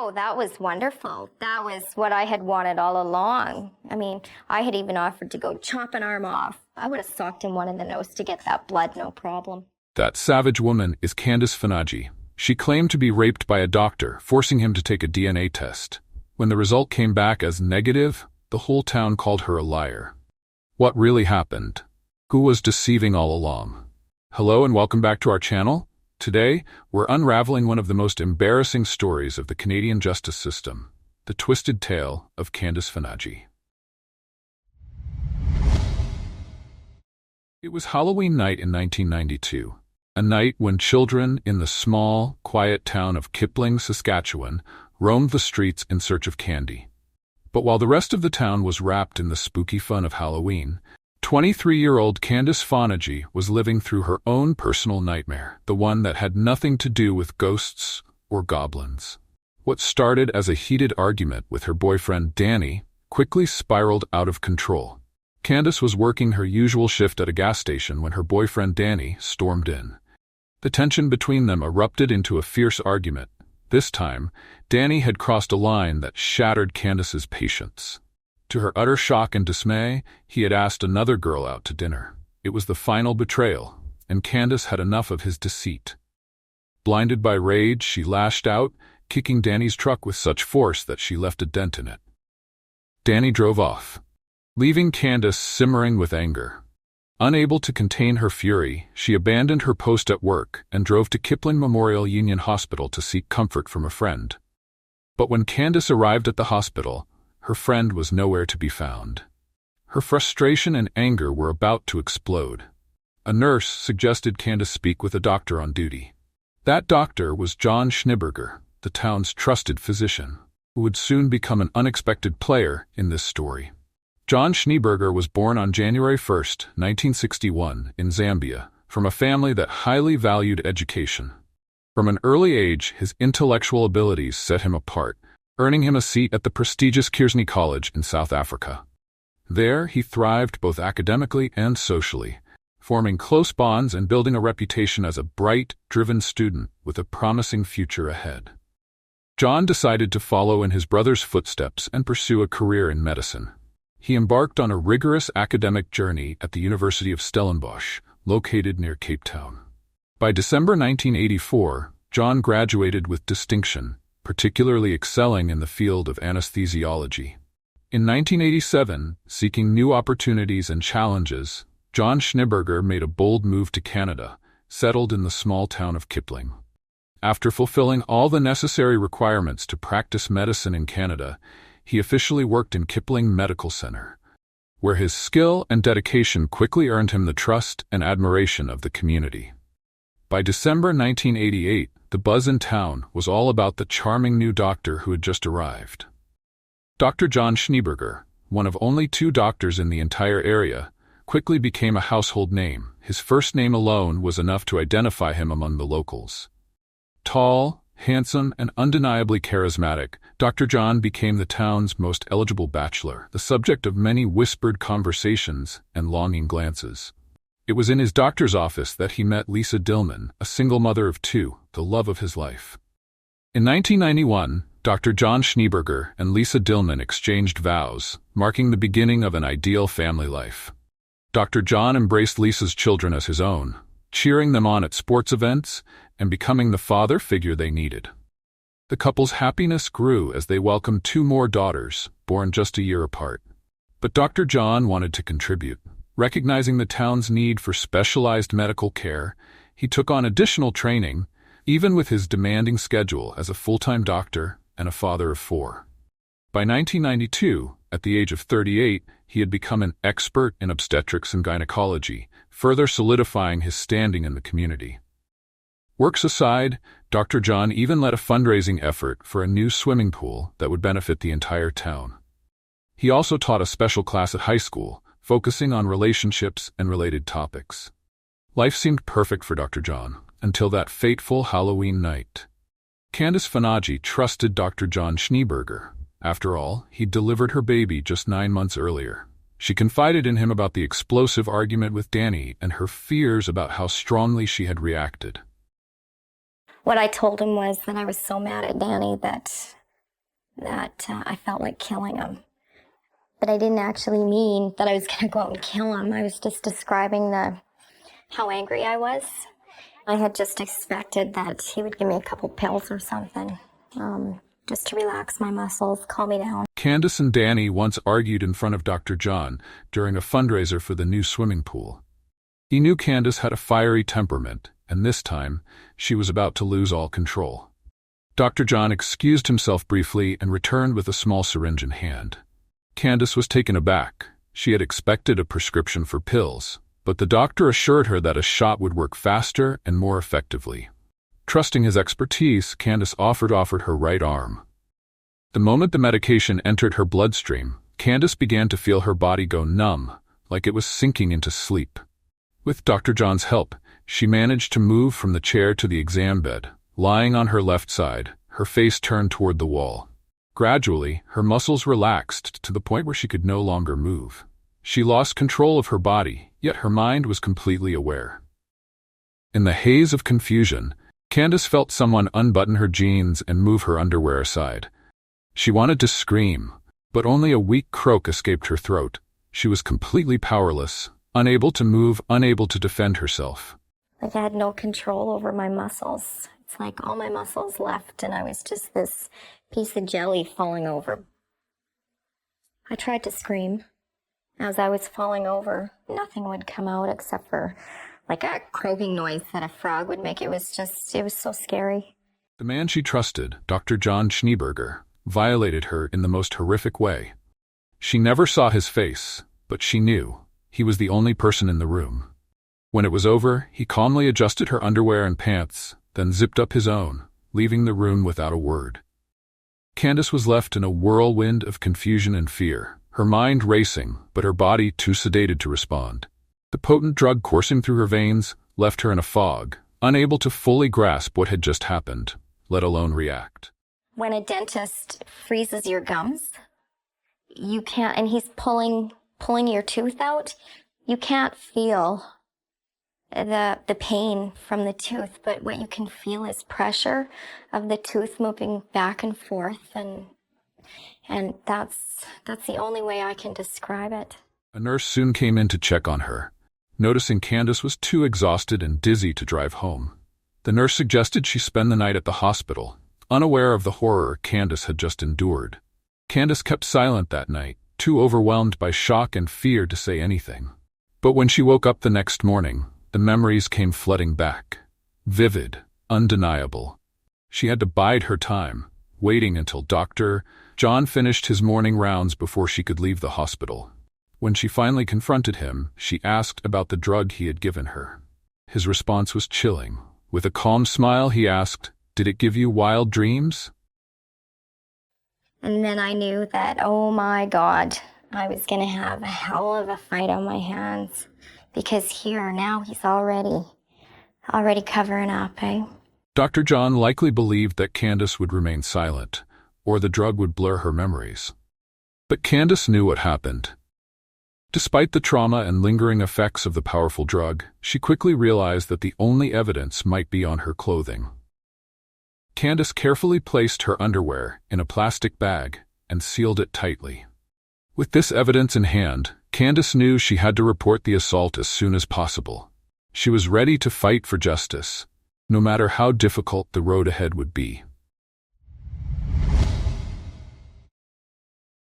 Oh, that was wonderful. That was what I had wanted all along. I mean, I had even offered to go chop an arm off. I would have socked him one in the nose to get that blood, no problem. That savage woman is Candice Fonagy. She claimed to be raped by a doctor, forcing him to take a DNA test. When the result came back as negative, the whole town called her a liar. What really happened? Who was deceiving all along? Hello and welcome back to our channel. Today, we're unraveling one of the most embarrassing stories of the Canadian justice system, the twisted tale of Candice Fonagy. It was Halloween night in 1992, a night when children in the small, quiet town of Kipling, Saskatchewan, roamed the streets in search of candy. But while the rest of the town was wrapped in the spooky fun of Halloween, 23-year-old Candice Fonagy was living through her own personal nightmare, the one that had nothing to do with ghosts or goblins. What started as a heated argument with her boyfriend Danny quickly spiraled out of control. Candice was working her usual shift at a gas station when her boyfriend Danny stormed in. The tension between them erupted into a fierce argument. This time, Danny had crossed a line that shattered Candice's patience. To her utter shock and dismay, he had asked another girl out to dinner. It was the final betrayal, and Candice had enough of his deceit. Blinded by rage, she lashed out, kicking Danny's truck with such force that she left a dent in it. Danny drove off, leaving Candice simmering with anger. Unable to contain her fury, she abandoned her post at work and drove to Kipling Memorial Union Hospital to seek comfort from a friend. But when Candice arrived at the hospital, her friend was nowhere to be found. Her frustration and anger were about to explode. A nurse suggested Candice speak with a doctor on duty. That doctor was John Schneeberger, the town's trusted physician, who would soon become an unexpected player in this story. John Schneeberger was born on January 1, 1961, in Zambia, from a family that highly valued education. From an early age, his intellectual abilities set him apart, earning him a seat at the prestigious Kearsney College in South Africa. There, he thrived both academically and socially, forming close bonds and building a reputation as a bright, driven student with a promising future ahead. John decided to follow in his brother's footsteps and pursue a career in medicine. He embarked on a rigorous academic journey at the University of Stellenbosch, located near Cape Town. By December 1984, John graduated with distinction, particularly excelling in the field of anesthesiology. In 1987, seeking new opportunities and challenges, John Schneeberger made a bold move to Canada, settled in the small town of Kipling. After fulfilling all the necessary requirements to practice medicine in Canada, he officially worked in Kipling Medical Center, where his skill and dedication quickly earned him the trust and admiration of the community. By December 1988, the buzz in town was all about the charming new doctor who had just arrived. Dr. John Schneeberger, one of only 2 doctors in the entire area, quickly became a household name. His first name alone was enough to identify him among the locals. Tall, handsome, and undeniably charismatic, Dr. John became the town's most eligible bachelor, the subject of many whispered conversations and longing glances. It was in his doctor's office that he met Lisa Dillman, a single mother of 2, the love of his life. In 1991, Dr. John Schneeberger and Lisa Dillman exchanged vows, marking the beginning of an ideal family life. Dr. John embraced Lisa's children as his own, cheering them on at sports events and becoming the father figure they needed. The couple's happiness grew as they welcomed 2 more daughters, born just a year apart. But Dr. John wanted to contribute. Recognizing the town's need for specialized medical care, he took on additional training, even with his demanding schedule as a full-time doctor and a father of 4. By 1992, at the age of 38, he had become an expert in obstetrics and gynecology, further solidifying his standing in the community. Works aside, Dr. John even led a fundraising effort for a new swimming pool that would benefit the entire town. He also taught a special class at high school, focusing on relationships and related topics. Life seemed perfect for Dr. John, until that fateful Halloween night. Candice Fonagy trusted Dr. John Schneeberger. After all, he'd delivered her baby just 9 months earlier. She confided in him about the explosive argument with Danny and her fears about how strongly she had reacted. What I told him was that I was so mad at Danny that that I felt like killing him. But I didn't actually mean that I was going to go out and kill him. I was just describing how angry I was. I had just expected that he would give me a couple pills or something, just to relax my muscles, calm me down. Candice and Danny once argued in front of Dr. John during a fundraiser for the new swimming pool. He knew Candice had a fiery temperament, and this time, she was about to lose all control. Dr. John excused himself briefly and returned with a small syringe in hand. Candice was taken aback. She had expected a prescription for pills, but the doctor assured her that a shot would work faster and more effectively. Trusting his expertise, Candice offered her right arm. The moment the medication entered her bloodstream, Candice began to feel her body go numb, like it was sinking into sleep. With Dr. John's help, she managed to move from the chair to the exam bed, lying on her left side, her face turned toward the wall. Gradually, her muscles relaxed to the point where she could no longer move. She lost control of her body, yet her mind was completely aware. In the haze of confusion, Candice felt someone unbutton her jeans and move her underwear aside. She wanted to scream, but only a weak croak escaped her throat. She was completely powerless, unable to move, unable to defend herself. Like I had no control over my muscles. It's like all my muscles left and I was just this piece of jelly falling over. I tried to scream. As I was falling over, nothing would come out except for like a croaking noise that a frog would make. It was so scary. The man she trusted, Dr. John Schneeberger, violated her in the most horrific way. She never saw his face, but she knew he was the only person in the room. When it was over, he calmly adjusted her underwear and pants, then zipped up his own, leaving the room without a word. Candice was left in a whirlwind of confusion and fear, her mind racing, but her body too sedated to respond. The potent drug coursing through her veins left her in a fog, unable to fully grasp what had just happened, let alone react. When a dentist freezes your gums, you can't, and he's pulling your tooth out, you can't feel the pain from the tooth, but what you can feel is pressure of the tooth moving back and forth, and that's the only way I can describe it. A nurse soon came in to check on her. Noticing Candice was too exhausted and dizzy to drive home, the nurse suggested she spend the night at the hospital, unaware of the horror Candice had just endured. Candice kept silent that night, too overwhelmed by shock and fear to say anything. But when she woke up the next morning, the memories came flooding back. Vivid, undeniable. She had to bide her time, waiting until Dr. John finished his morning rounds before she could leave the hospital. When she finally confronted him, she asked about the drug he had given her. His response was chilling. With a calm smile, he asked, "Did it give you wild dreams?" And then I knew that, oh my God, I was going to have a hell of a fight on my hands. Because here, now he's already covering up, eh? Dr. John likely believed that Candice would remain silent, or the drug would blur her memories. But Candice knew what happened. Despite the trauma and lingering effects of the powerful drug, she quickly realized that the only evidence might be on her clothing. Candice carefully placed her underwear in a plastic bag and sealed it tightly. With this evidence in hand, Candice knew she had to report the assault as soon as possible. She was ready to fight for justice, no matter how difficult the road ahead would be.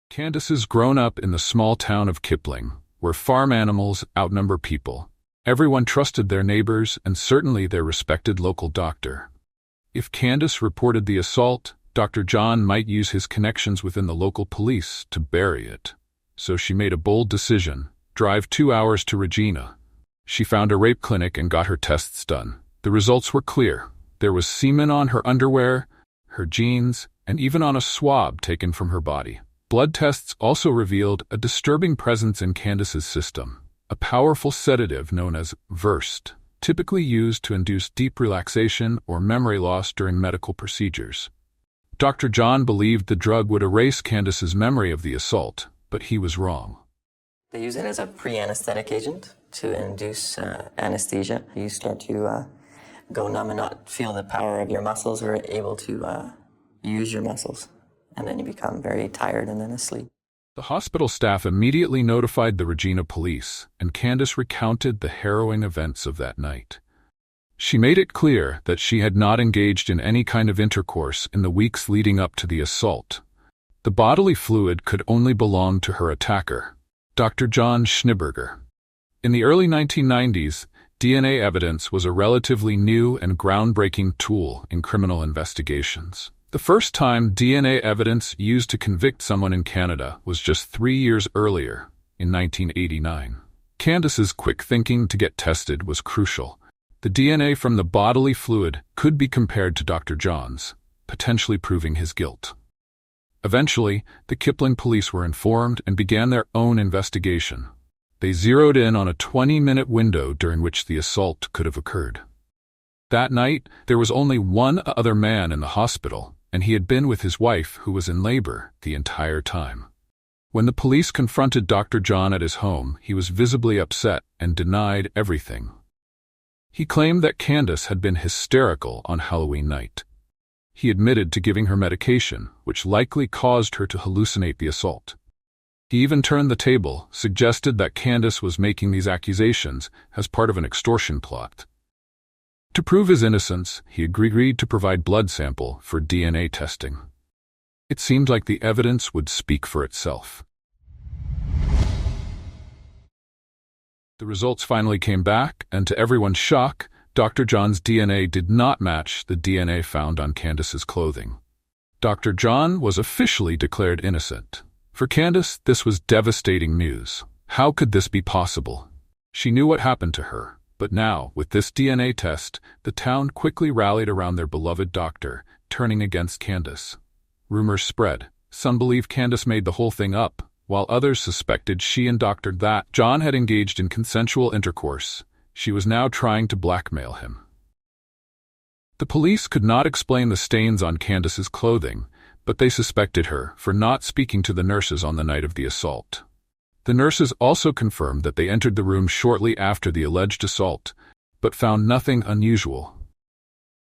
Candice has grown up in the small town of Kipling, where farm animals outnumber people. Everyone trusted their neighbors and certainly their respected local doctor. If Candice reported the assault, Dr. John might use his connections within the local police to bury it. So she made a bold decision: drive 2 hours to Regina. She found a rape clinic and got her tests done. The results were clear. There was semen on her underwear, her jeans, and even on a swab taken from her body. Blood tests also revealed a disturbing presence in Candice's system, a powerful sedative known as Versed, typically used to induce deep relaxation or memory loss during medical procedures. Dr. John believed the drug would erase Candice's memory of the assault, but he was wrong. They use it as a pre-anesthetic agent to induce anesthesia. You start to go numb and not feel the power of your muscles or able to use your muscles. and then you become very tired and then asleep. The hospital staff immediately notified the Regina police, and Candice recounted the harrowing events of that night. She made it clear that she had not engaged in any kind of intercourse in the weeks leading up to the assault. The bodily fluid could only belong to her attacker, Dr. John Schneeberger. In the early 1990s, DNA evidence was a relatively new and groundbreaking tool in criminal investigations. The first time DNA evidence used to convict someone in Canada was just 3 years earlier, in 1989. Candice's quick thinking to get tested was crucial. The DNA from the bodily fluid could be compared to Dr. John's, potentially proving his guilt. Eventually, the Kipling police were informed and began their own investigation. They zeroed in on a 20-minute window during which the assault could have occurred. That night, there was only one other man in the hospital, and he had been with his wife, who was in labor, the entire time. When the police confronted Dr. John at his home, he was visibly upset and denied everything. He claimed that Candice had been hysterical on Halloween night. He admitted to giving her medication, which likely caused her to hallucinate the assault. He even turned the table, suggested that Candice was making these accusations as part of an extortion plot. To prove his innocence, he agreed to provide blood sample for DNA testing. It seemed like the evidence would speak for itself. The results finally came back, and to everyone's shock, Dr. John's DNA did not match the DNA found on Candice's clothing. Dr. John was officially declared innocent. For Candice, this was devastating news. How could this be possible? She knew what happened to her. But now, with this DNA test, the town quickly rallied around their beloved doctor, turning against Candice. Rumors spread. Some believed Candice made the whole thing up, while others suspected she and Dr. John had engaged in consensual intercourse. She was now trying to blackmail him. The police could not explain the stains on Candice's clothing, but they suspected her for not speaking to the nurses on the night of the assault. The nurses also confirmed that they entered the room shortly after the alleged assault, but found nothing unusual.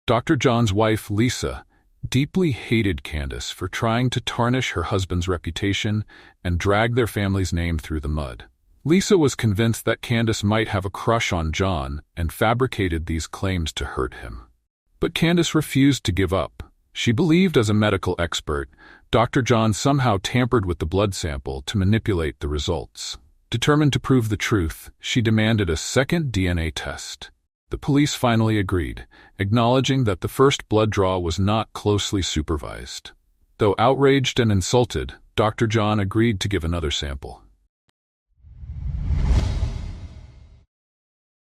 Dr. John's wife, Lisa, deeply hated Candice for trying to tarnish her husband's reputation and drag their family's name through the mud. Lisa was convinced that Candice might have a crush on John and fabricated these claims to hurt him. But Candice refused to give up. She believed, as a medical expert, Dr. John somehow tampered with the blood sample to manipulate the results. Determined to prove the truth, she demanded a second DNA test. The police finally agreed, acknowledging that the first blood draw was not closely supervised. Though outraged and insulted, Dr. John agreed to give another sample.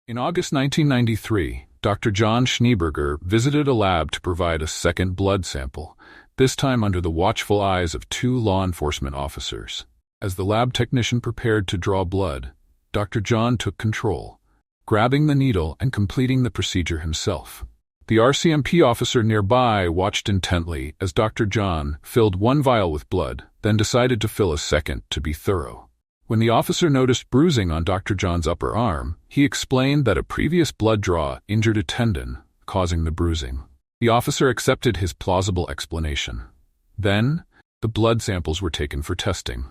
In August 1993, Dr. John Schneeberger visited a lab to provide a second blood sample, this time under the watchful eyes of 2 law enforcement officers. As the lab technician prepared to draw blood, Dr. John took control, grabbing the needle and completing the procedure himself. The RCMP officer nearby watched intently as Dr. John filled 1 vial with blood, then decided to fill a second to be thorough. When the officer noticed bruising on Dr. John's upper arm, he explained that a previous blood draw injured a tendon, causing the bruising. The officer accepted his plausible explanation. Then, the blood samples were taken for testing.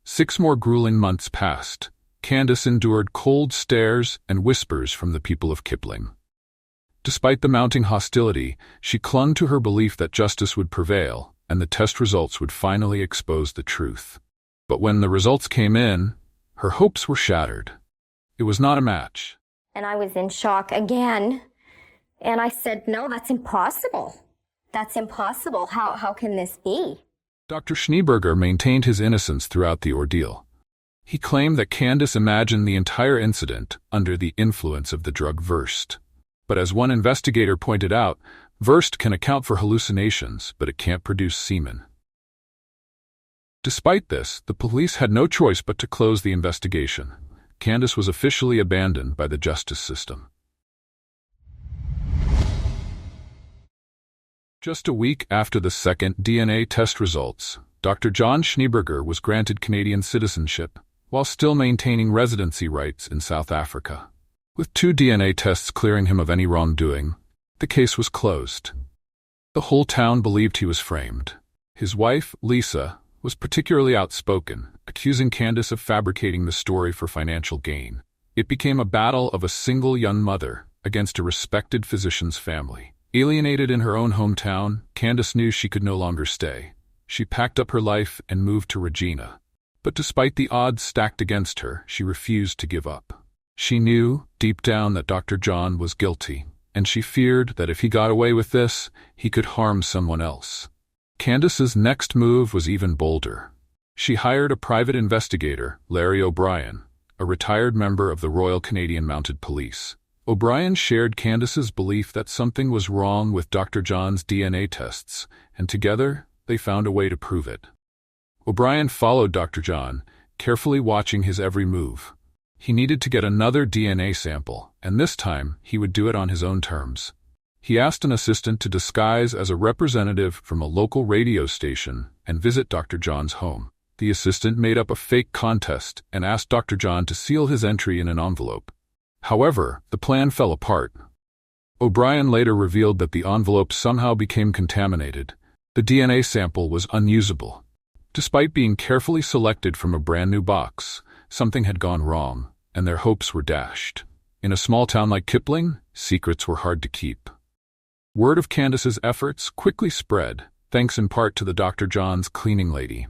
6 more grueling months passed. Candice endured cold stares and whispers from the people of Kipling. Despite the mounting hostility, she clung to her belief that justice would prevail and the test results would finally expose the truth. But when the results came in, her hopes were shattered. It was not a match. And I was in shock again. And I said, no, that's impossible. That's impossible. How can this be? Dr. Schneeberger maintained his innocence throughout the ordeal. He claimed that Candice imagined the entire incident under the influence of the drug Versed. But as one investigator pointed out, Versed can account for hallucinations, but it can't produce semen. Despite this, the police had no choice but to close the investigation. Candice was officially abandoned by the justice system. Just a week after the second DNA test results, Dr. John Schneeberger was granted Canadian citizenship, while still maintaining residency rights in South Africa. With 2 DNA tests clearing him of any wrongdoing, the case was closed. The whole town believed he was framed. His wife, Lisa, was particularly outspoken, accusing Candice of fabricating the story for financial gain. It became a battle of a single young mother against a respected physician's family. Alienated in her own hometown, Candice knew she could no longer stay. She packed up her life and moved to Regina. But despite the odds stacked against her, she refused to give up. She knew, deep down, that Dr. John was guilty, and she feared that if he got away with this, he could harm someone else. Candice's next move was even bolder. She hired a private investigator, Larry O'Brien, a retired member of the Royal Canadian Mounted Police. O'Brien shared Candice's belief that something was wrong with Dr. John's DNA tests, and together they found a way to prove it. O'Brien followed Dr. John, carefully watching his every move. He needed to get another DNA sample, and this time he would do it on his own terms. He asked an assistant to disguise as a representative from a local radio station and visit Dr. John's home. The assistant made up a fake contest and asked Dr. John to seal his entry in an envelope. However, the plan fell apart. O'Brien later revealed that the envelope somehow became contaminated. The DNA sample was unusable. Despite being carefully selected from a brand new box, something had gone wrong, and their hopes were dashed. In a small town like Kipling, secrets were hard to keep. Word of Candice's efforts quickly spread, thanks in part to the Dr. John's cleaning lady.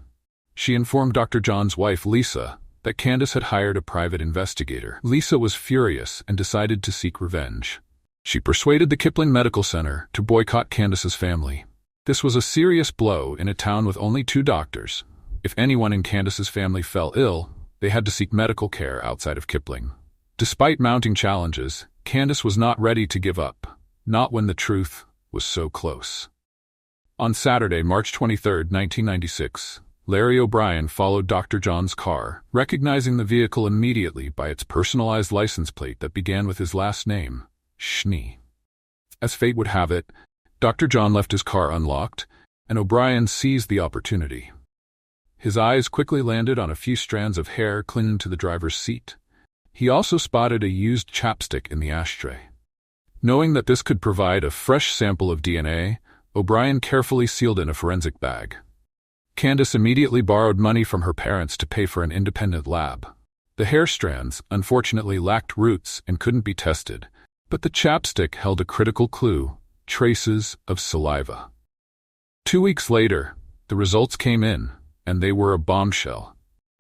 She informed Dr. John's wife, Lisa, that Candice had hired a private investigator. Lisa was furious and decided to seek revenge. She persuaded the Kipling Medical Center to boycott Candice's family. This was a serious blow in a town with only 2 doctors. If anyone in Candice's family fell ill, they had to seek medical care outside of Kipling. Despite mounting challenges, Candice was not ready to give up, not when the truth was so close. On Saturday, March 23, 1996, Larry O'Brien followed Dr. John's car, recognizing the vehicle immediately by its personalized license plate that began with his last name, Schnee. As fate would have it, Dr. John left his car unlocked, and O'Brien seized the opportunity. His eyes quickly landed on a few strands of hair clinging to the driver's seat. He also spotted a used chapstick in the ashtray. Knowing that this could provide a fresh sample of DNA, O'Brien carefully sealed in a forensic bag. Candice immediately borrowed money from her parents to pay for an independent lab. The hair strands, unfortunately, lacked roots and couldn't be tested, but the chapstick held a critical clue: traces of saliva. 2 weeks later, the results came in, and they were a bombshell.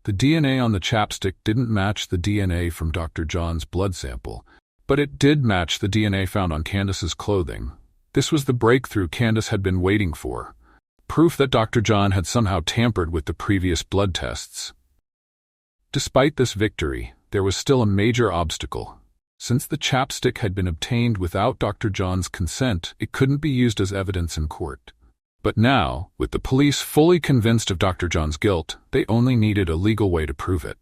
The DNA on the chapstick didn't match the DNA from Dr. John's blood sample, but it did match the DNA found on Candice's clothing. This was the breakthrough Candice had been waiting for. Proof that Dr. John had somehow tampered with the previous blood tests. Despite this victory, there was still a major obstacle. Since the chapstick had been obtained without Dr. John's consent, it couldn't be used as evidence in court. But now, with the police fully convinced of Dr. John's guilt, they only needed a legal way to prove it.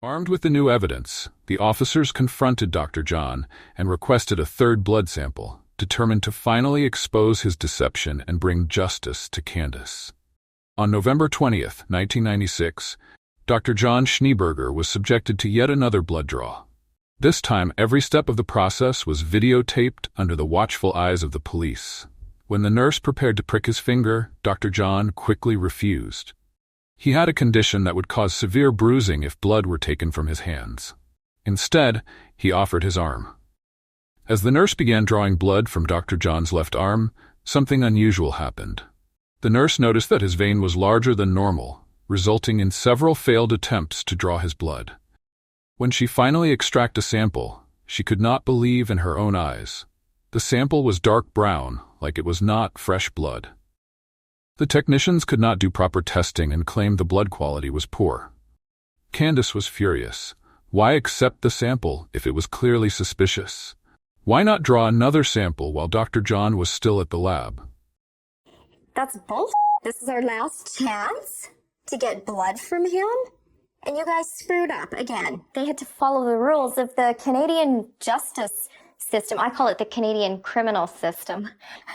Armed with the new evidence, the officers confronted Dr. John and requested a third blood sample, determined to finally expose his deception and bring justice to Candice. On November 20th, 1996, Dr. John Schneeberger was subjected to yet another blood draw. This time, every step of the process was videotaped under the watchful eyes of the police. When the nurse prepared to prick his finger, Dr. John quickly refused. He had a condition that would cause severe bruising if blood were taken from his hands. Instead, he offered his arm. As the nurse began drawing blood from Dr. John's left arm, something unusual happened. The nurse noticed that his vein was larger than normal, resulting in several failed attempts to draw his blood. When she finally extracted a sample, she could not believe in her own eyes. The sample was dark brown, like it was not fresh blood. The technicians could not do proper testing and claimed the blood quality was poor. Candice was furious. Why accept the sample if it was clearly suspicious? Why not draw another sample while Dr. John was still at the lab? That's bullshit. This is our last chance to get blood from him. And you guys screwed up again. They had to follow the rules of the Canadian justice system. I call it the Canadian criminal system,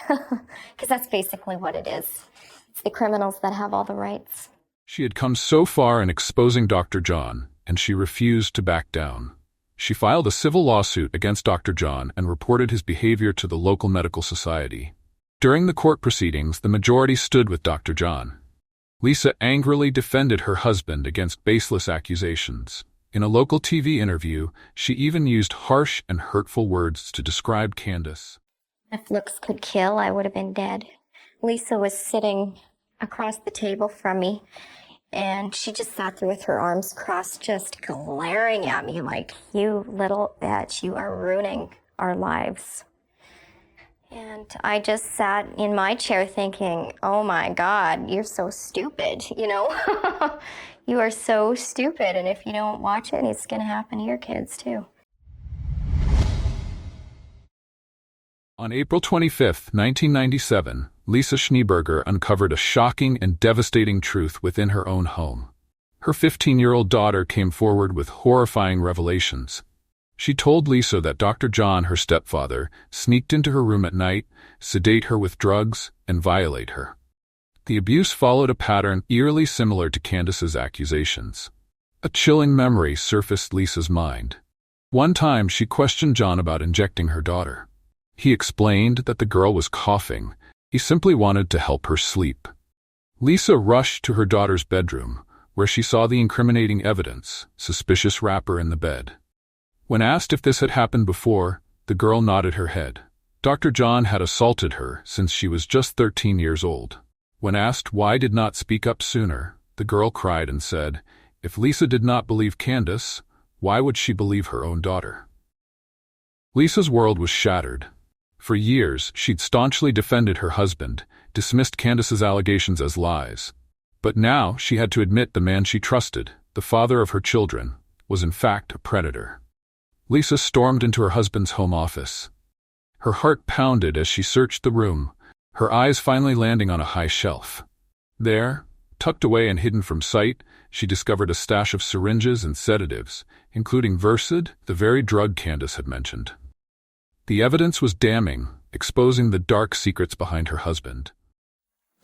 because that's basically what it is. It's the criminals that have all the rights. She had come so far in exposing Dr. John, and she refused to back down. She filed a civil lawsuit against Dr. John and reported his behavior to the local medical society. During the court proceedings, the majority stood with Dr. John. Lisa angrily defended her husband against baseless accusations. In a local TV interview, she even used harsh and hurtful words to describe Candice. If looks could kill, I would have been dead. Lisa was sitting across the table from me, and she just sat there with her arms crossed, just glaring at me like, "You little bitch, you are ruining our lives." And I just sat in my chair thinking, oh my God, you're so stupid, you know? You are so stupid, and if you don't watch it, it's going to happen to your kids too. On April 25, 1997, Lisa Schneeberger uncovered a shocking and devastating truth within her own home. Her 15-year-old daughter came forward with horrifying revelations. She told Lisa that Dr. John, her stepfather, sneaked into her room at night, sedate her with drugs, and violate her. The abuse followed a pattern eerily similar to Candice's accusations. A chilling memory surfaced Lisa's mind. One time, she questioned John about injecting her daughter. He explained that the girl was coughing. He simply wanted to help her sleep. Lisa rushed to her daughter's bedroom, where she saw the incriminating evidence, suspicious wrapper in the bed. When asked if this had happened before, the girl nodded her head. Dr. John had assaulted her since she was just 13 years old. When asked why did not speak up sooner, the girl cried and said, if Lisa did not believe Candice, why would she believe her own daughter? Lisa's world was shattered. For years, she'd staunchly defended her husband, dismissed Candice's allegations as lies. But now she had to admit the man she trusted, the father of her children, was in fact a predator. Lisa stormed into her husband's home office. Her heart pounded as she searched the room, her eyes finally landing on a high shelf. There, tucked away and hidden from sight, she discovered a stash of syringes and sedatives, including Versed, the very drug Candice had mentioned. The evidence was damning, exposing the dark secrets behind her husband.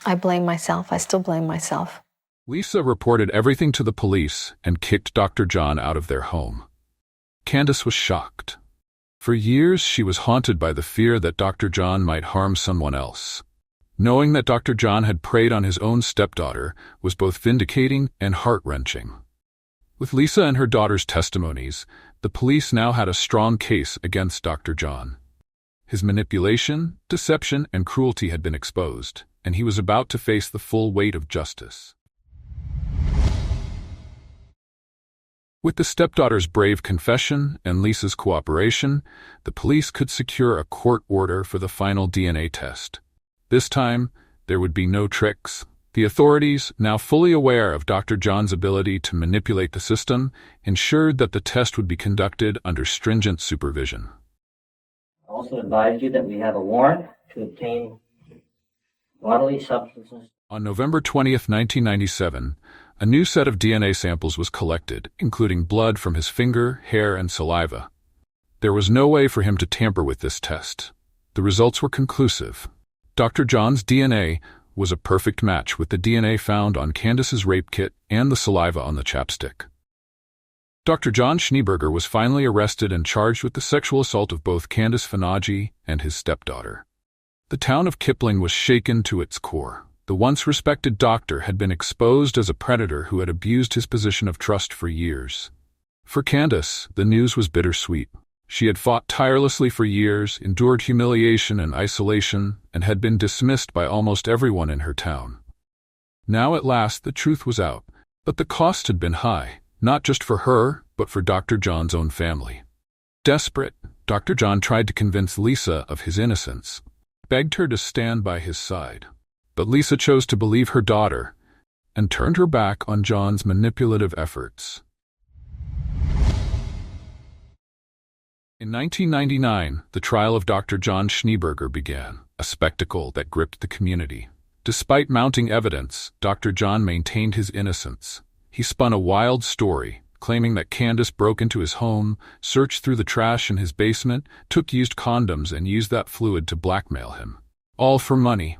I blame myself. I still blame myself. Lisa reported everything to the police and kicked Dr. John out of their home. Candice was shocked. For years, she was haunted by the fear that Dr. John might harm someone else. Knowing that Dr. John had preyed on his own stepdaughter was both vindicating and heart-wrenching. With Lisa and her daughter's testimonies, the police now had a strong case against Dr. John. His manipulation, deception, and cruelty had been exposed, and he was about to face the full weight of justice. With the stepdaughter's brave confession and Lisa's cooperation, the police could secure a court order for the final DNA test. This time, there would be no tricks. The authorities, now fully aware of Dr. John's ability to manipulate the system, ensured that the test would be conducted under stringent supervision. I also advise you that we have a warrant to obtain bodily substances. On November 20th, 1997, a new set of DNA samples was collected, including blood from his finger, hair, and saliva. There was no way for him to tamper with this test. The results were conclusive. Dr. John's DNA was a perfect match with the DNA found on Candice's rape kit and the saliva on the chapstick. Dr. John Schneeberger was finally arrested and charged with the sexual assault of both Candice Fonagy and his stepdaughter. The town of Kipling was shaken to its core. The once respected doctor had been exposed as a predator who had abused his position of trust for years. For Candice, the news was bittersweet. She had fought tirelessly for years, endured humiliation and isolation, and had been dismissed by almost everyone in her town. Now at last the truth was out, but the cost had been high, not just for her, but for Dr. John's own family. Desperate, Dr. John tried to convince Lisa of his innocence, begged her to stand by his side. But Lisa chose to believe her daughter and turned her back on John's manipulative efforts. In 1999, the trial of Dr. John Schneeberger began, a spectacle that gripped the community. Despite mounting evidence, Dr. John maintained his innocence. He spun a wild story, claiming that Candice broke into his home, searched through the trash in his basement, took used condoms, and used that fluid to blackmail him. All for money.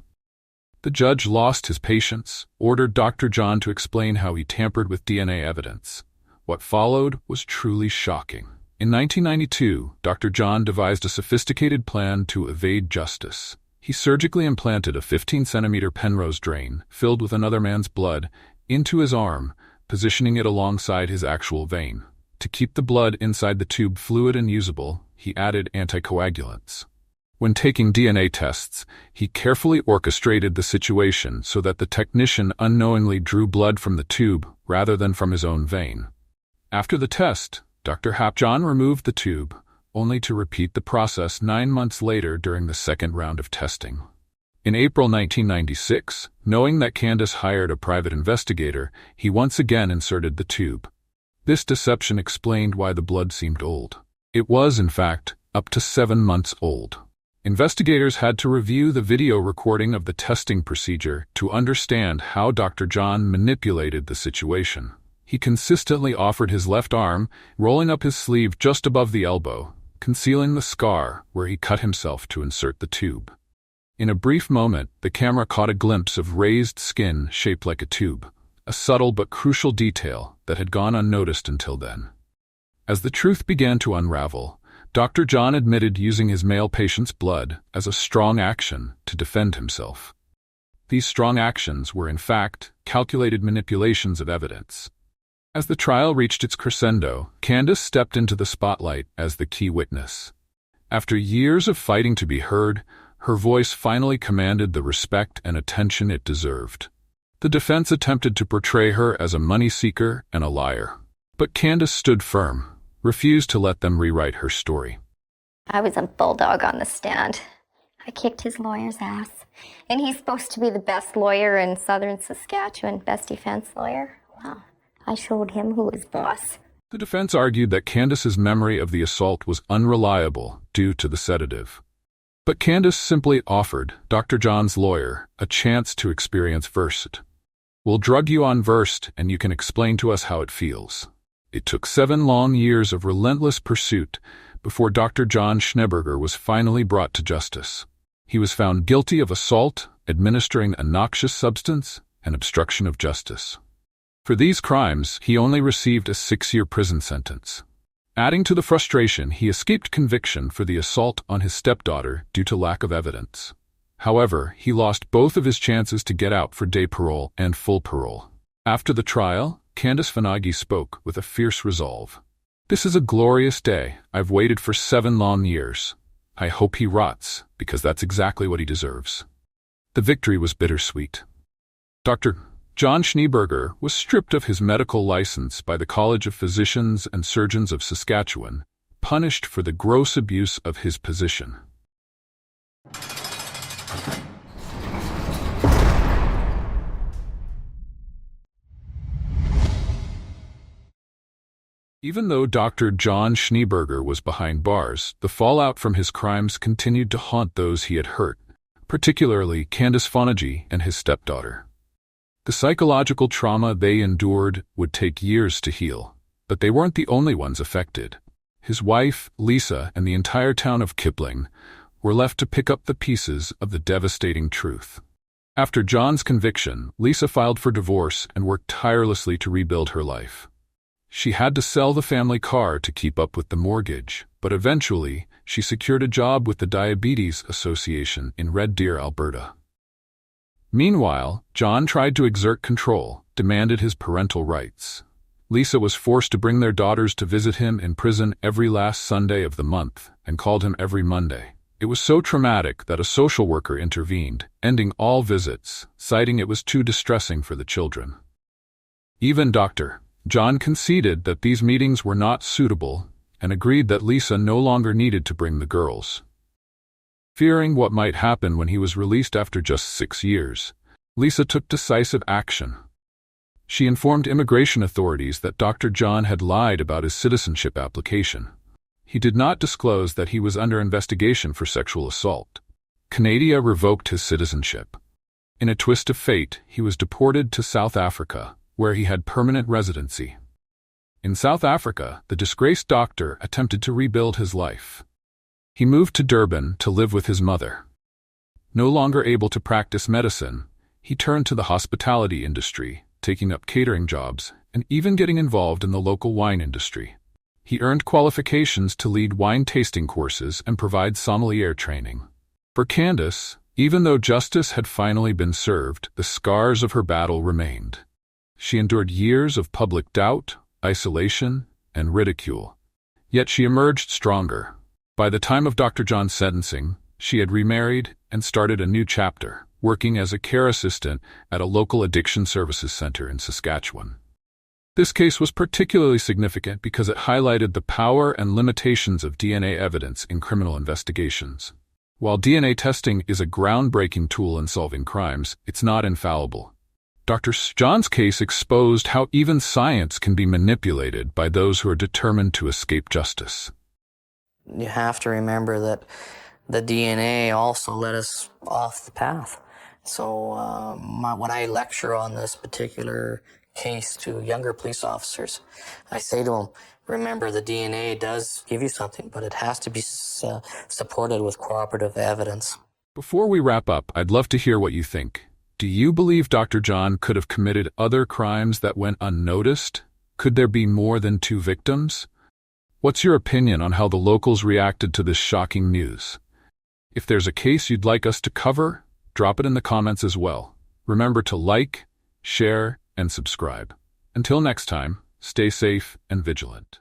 The judge lost his patience, ordered Dr. John to explain how he tampered with DNA evidence. What followed was truly shocking. In 1992, Dr. John devised a sophisticated plan to evade justice. He surgically implanted a 15-centimeter Penrose drain, filled with another man's blood, into his arm, positioning it alongside his actual vein. To keep the blood inside the tube fluid and usable, he added anticoagulants. When taking DNA tests, he carefully orchestrated the situation so that the technician unknowingly drew blood from the tube rather than from his own vein. After the test, Dr. John removed the tube, only to repeat the process 9 months later during the second round of testing. In April 1996, knowing that Candice hired a private investigator, he once again inserted the tube. This deception explained why the blood seemed old. It was, in fact, up to 7 months old. Investigators had to review the video recording of the testing procedure to understand how Dr. John manipulated the situation. He consistently offered his left arm, rolling up his sleeve just above the elbow, concealing the scar where he cut himself to insert the tube. In a brief moment, the camera caught a glimpse of raised skin shaped like a tube, a subtle but crucial detail that had gone unnoticed until then. As the truth began to unravel, Dr. John admitted using his male patient's blood as a strong action to defend himself. These strong actions were, in fact, calculated manipulations of evidence. As the trial reached its crescendo, Candice stepped into the spotlight as the key witness. After years of fighting to be heard, her voice finally commanded the respect and attention it deserved. The defense attempted to portray her as a money seeker and a liar. But Candice stood firm, refused to let them rewrite her story. I was a bulldog on the stand. I kicked his lawyer's ass. And he's supposed to be the best lawyer in southern Saskatchewan, best defense lawyer. Wow. I showed him who was boss. The defense argued that Candice's memory of the assault was unreliable due to the sedative. But Candice simply offered Dr. John's lawyer a chance to experience Versed. We'll drug you on Versed and you can explain to us how it feels. It took 7 long years of relentless pursuit before Dr. John Schneeberger was finally brought to justice. He was found guilty of assault, administering a noxious substance, and obstruction of justice. For these crimes, he only received a 6-year prison sentence. Adding to the frustration, he escaped conviction for the assault on his stepdaughter due to lack of evidence. However, he lost both of his chances to get out for day parole and full parole. After the trial, Candice Fonagy spoke with a fierce resolve. "This is a glorious day. I've waited for 7 long years. I hope he rots, because that's exactly what he deserves." The victory was bittersweet. Dr. John Schneeberger was stripped of his medical license by the College of Physicians and Surgeons of Saskatchewan, punished for the gross abuse of his position. Even though Dr. John Schneeberger was behind bars, the fallout from his crimes continued to haunt those he had hurt, particularly Candice Fonagy and his stepdaughter. The psychological trauma they endured would take years to heal, but they weren't the only ones affected. His wife, Lisa, and the entire town of Kipling were left to pick up the pieces of the devastating truth. After John's conviction, Lisa filed for divorce and worked tirelessly to rebuild her life. She had to sell the family car to keep up with the mortgage, but eventually she secured a job with the Diabetes Association in Red Deer, Alberta. Meanwhile, John tried to exert control, demanded his parental rights. Lisa was forced to bring their daughters to visit him in prison every last Sunday of the month and called him every Monday. It was so traumatic that a social worker intervened, ending all visits, citing it was too distressing for the children. Even Dr. John conceded that these meetings were not suitable and agreed that Lisa no longer needed to bring the girls. Fearing what might happen when he was released after just 6 years, Lisa took decisive action. She informed immigration authorities that Dr. John had lied about his citizenship application. He did not disclose that he was under investigation for sexual assault. Canada revoked his citizenship. In a twist of fate, he was deported to South Africa, where he had permanent residency. In South Africa, the disgraced doctor attempted to rebuild his life. He moved to Durban to live with his mother. No longer able to practice medicine, he turned to the hospitality industry, taking up catering jobs and even getting involved in the local wine industry. He earned qualifications to lead wine tasting courses and provide sommelier training. For Candice, even though justice had finally been served, the scars of her battle remained. She endured years of public doubt, isolation, and ridicule. Yet she emerged stronger. By the time of Dr. John's sentencing, she had remarried and started a new chapter, working as a care assistant at a local addiction services center in Saskatchewan. This case was particularly significant because it highlighted the power and limitations of DNA evidence in criminal investigations. While DNA testing is a groundbreaking tool in solving crimes, it's not infallible. Dr. John's case exposed how even science can be manipulated by those who are determined to escape justice. You have to remember that the DNA also led us off the path. So when I lecture on this particular case to younger police officers, I say to them, remember the DNA does give you something, but it has to be supported with cooperative evidence. Before we wrap up, I'd love to hear what you think. Do you believe Dr. John could have committed other crimes that went unnoticed? Could there be more than 2 victims? What's your opinion on how the locals reacted to this shocking news? If there's a case you'd like us to cover, drop it in the comments as well. Remember to like, share, and subscribe. Until next time, stay safe and vigilant.